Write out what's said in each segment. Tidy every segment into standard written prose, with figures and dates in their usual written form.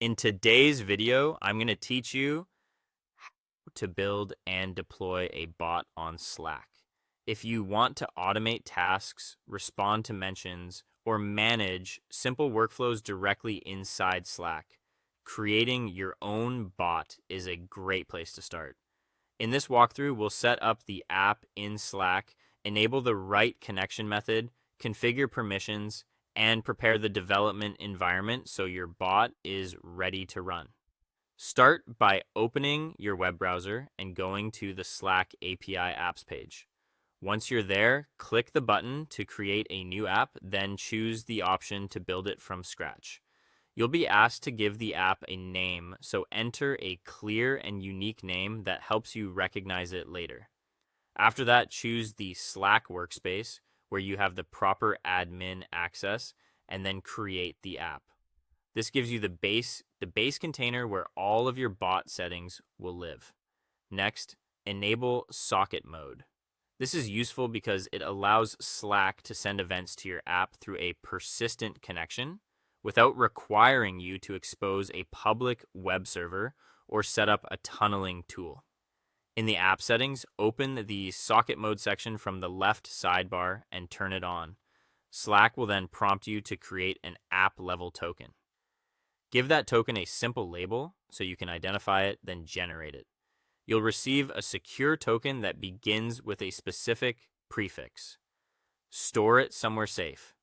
In today's video, I'm going to teach you how to build and deploy a bot on Slack. If you want to automate tasks, respond to mentions, or manage simple workflows directly inside Slack, creating your own bot is a great place to start. In this walkthrough, we'll set up the app in Slack, enable the right connection method, configure permissions, and prepare the development environment so your bot is ready to run. Start by opening your web browser and going to the Slack API apps page. Once you're there, click the button to create a new app, then choose the option to build it from scratch. You'll be asked to give the app a name, so enter a clear and unique name that helps you recognize it later. After that, choose the Slack workspace where you have the proper admin access, and then create the app. This gives you the base container where all of your bot settings will live. Next, enable socket mode. This is useful because it allows Slack to send events to your app through a persistent connection without requiring you to expose a public web server or set up a tunneling tool. In the app settings, open the socket mode section from the left sidebar and turn it on. Slack will then prompt you to create an app level token. Give that token a simple label so you can identify it, then generate it. You'll receive a secure token that begins with a specific prefix. Store it somewhere safe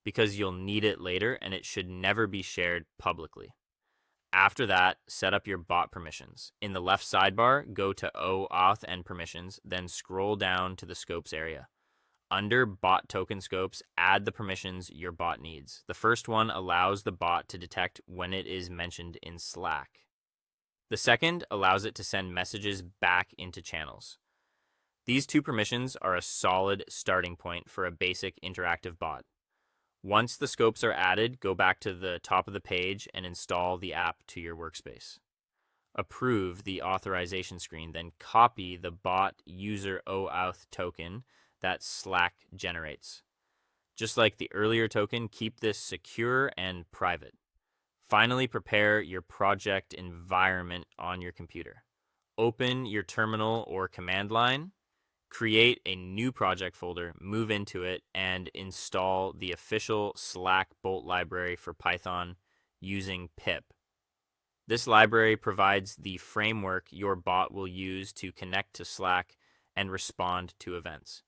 because you'll need it later and it should never be shared publicly. After that, set up your bot permissions. In the left sidebar, go to OAuth and permissions, then scroll down to the scopes area. Under bot token scopes, add the permissions your bot needs. The first one allows the bot to detect when it is mentioned in Slack. The second allows it to send messages back into channels. These two permissions are a solid starting point for a basic interactive bot. Once the scopes are added, go back to the top of the page and install the app to your workspace. Approve the authorization screen, then copy the bot user OAuth token that Slack generates. Just like the earlier token, keep this secure and private. Finally, prepare your project environment on your computer. Open your terminal or command line, create a new project folder, move into it, and install the official Slack bolt library for Python using pip. This library provides the framework your bot will use to connect to Slack and respond to events.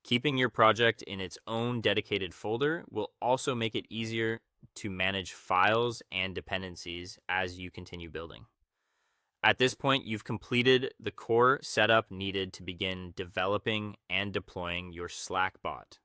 Keeping your project in its own dedicated folder will also make it easier to manage files and dependencies as you continue building. At this point, you've completed the core setup needed to begin developing and deploying your Slack bot.